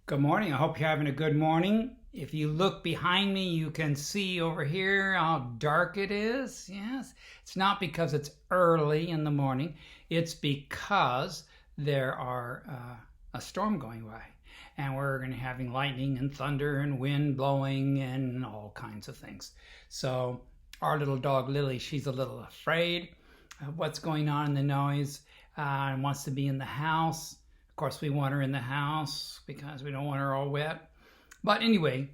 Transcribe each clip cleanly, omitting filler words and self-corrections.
Good morning. I hope you're having a good morning. If you look behind me, you can see over here how dark it is. Yes, it's not because it's early in the morning, it's because there are a storm going by. And we're going to having lightning and thunder and wind blowing and all kinds of things. So our little dog Lily, she's a little afraid of what's going on in the noise and wants to be in the house. Of course, we want her in the house because we don't want her all wet. But anyway,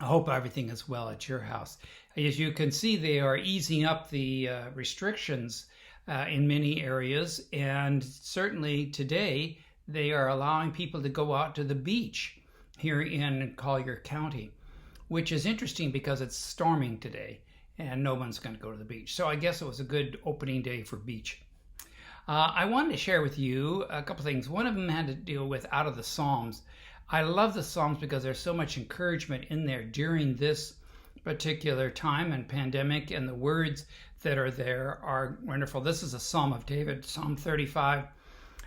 I hope everything is well at your house. As you can see, they are easing up the restrictions in many areas. And certainly today, they are allowing people to go out to the beach here in Collier County, which is interesting because it's storming today and no one's going to go to the beach. So I guess it was a good opening day for beach. I wanted to share with you a couple things. One of them had to deal with out of the Psalms. I love the Psalms because there's so much encouragement in there during this particular time and pandemic, and the words that are there are wonderful. This is a Psalm of David, Psalm 35,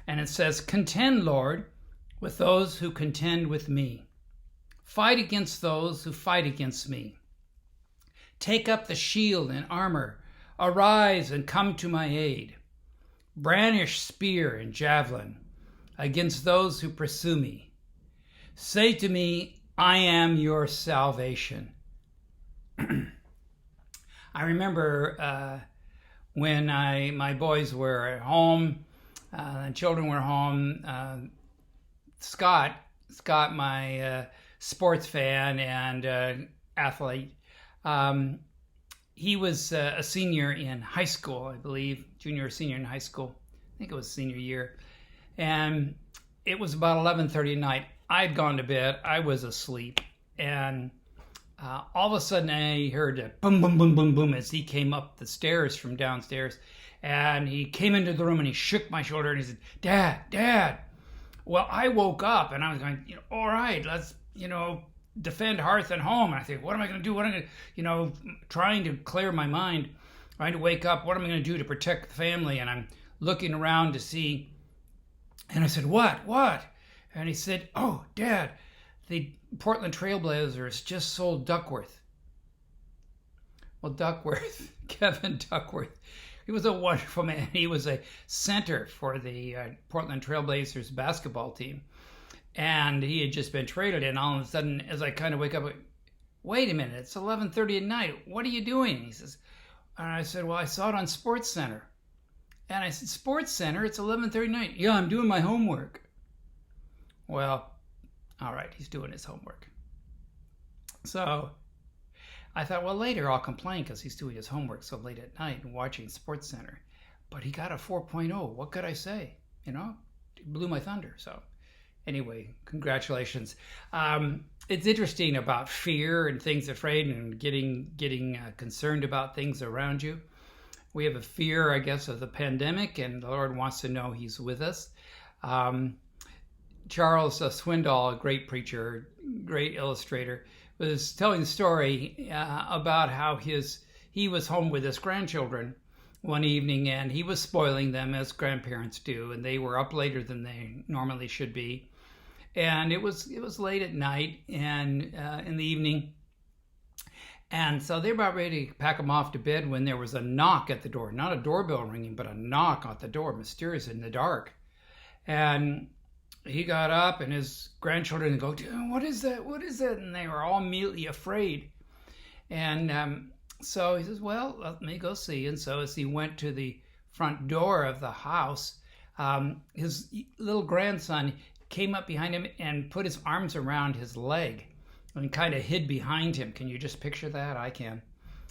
and it says, "Contend, Lord, with those who contend with me. Fight against those who fight against me. Take up the shield and armor. Arise and come to my aid. Brandish spear and javelin against those who pursue me. Say to me, I am your salvation." I remember when my boys were at home, and children were home. Scott, my sports fan and athlete, he was a senior in high school, I believe, junior or senior in high school. I think it was senior year. And it was about 11:30 at night. I had gone to bed. I was asleep. And all of a sudden I heard a boom, boom, boom, boom, boom as he came up the stairs from downstairs. And he came into the room and he shook my shoulder and he said, Dad. Well, I woke up and I was going, all right, let's, defend hearth and home. And I think, what am I going to do? What am I going to, trying to clear my mind, trying to wake up. What am I going to do to protect the family? And I'm looking around to see. And I said, what? And he said, oh, Dad, the Portland Trailblazers just sold Duckworth. Well, Duckworth, Kevin Duckworth, he was a wonderful man. He was a center for the Portland Trailblazers basketball team. And he had just been traded, and all of a sudden, as I kind of wake up, wait a minute, it's 11:30 at night. What are you doing? He says, and I said, well, I saw it on Sports Center. And I said, Sports Center? It's 11:30 at night. Yeah, I'm doing my homework. Well, all right, he's doing his homework. So I thought, well, later I'll complain because he's doing his homework so late at night and watching Sports Center. But he got a 4.0. What could I say? It blew my thunder, so. Anyway, congratulations. It's interesting about fear and things afraid and getting concerned about things around you. We have a fear, I guess, of the pandemic, and the Lord wants to know He's with us. Charles Swindoll, a great preacher, great illustrator, was telling the story about how he was home with his grandchildren one evening, and he was spoiling them as grandparents do, and they were up later than they normally should be. And it was late at night and in the evening. And so they were about ready to pack them off to bed when there was a knock at the door. Not a doorbell ringing, but a knock at the door, mysterious in the dark. And he got up and his grandchildren go, what is that? What is that? And they were all immediately afraid. And so he says, well, let me go see. And so as he went to the front door of the house, his little grandson came up behind him and put his arms around his leg and kind of hid behind him. Can you just picture that? I can.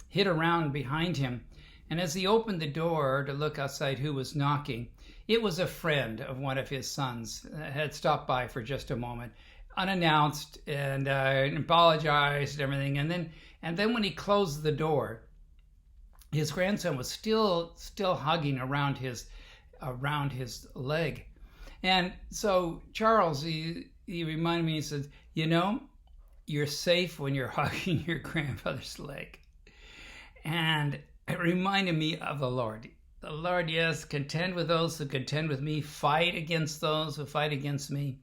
Hid around behind him. And as he opened the door to look outside who was knocking, it was a friend of one of his sons had stopped by for just a moment, unannounced, and apologized and everything. And then when he closed the door, his grandson was still hugging around his leg. And so Charles, he reminded me, he said, you're safe when you're hugging your grandfather's leg. And it reminded me of the Lord. The Lord, yes, contend with those who contend with me, fight against those who fight against me.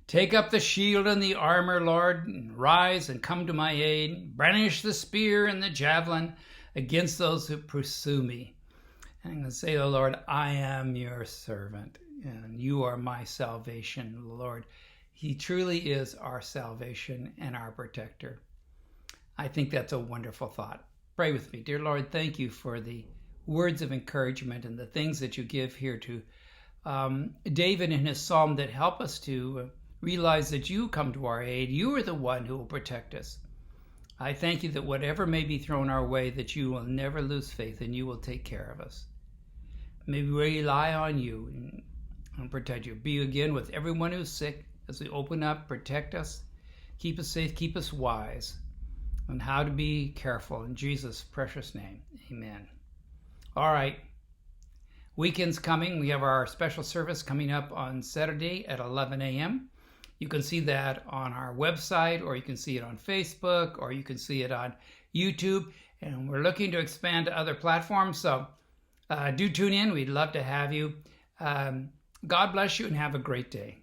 Take up the shield and the armor, Lord, and rise and come to my aid. Brandish the spear and the javelin against those who pursue me. And I'm going to say, oh Lord, I am your servant, and you are my salvation, Lord. He truly is our salvation and our protector. I think that's a wonderful thought. Pray with me. Dear Lord, thank you for the words of encouragement and the things that you give here to David in his psalm that help us to realize that you come to our aid. You are the one who will protect us. I thank you that whatever may be thrown our way, that you will never lose faith and you will take care of us. May we rely on you and protect you. Be again with everyone who's sick as we open up. Protect us. Keep us safe. Keep us wise on how to be careful. In Jesus' precious name, amen. All right. Weekend's coming. We have our special service coming up on Saturday at 11 a.m. You can see that on our website, or you can see it on Facebook, or you can see it on YouTube. And we're looking to expand to other platforms. So do tune in. We'd love to have you. God bless you and have a great day.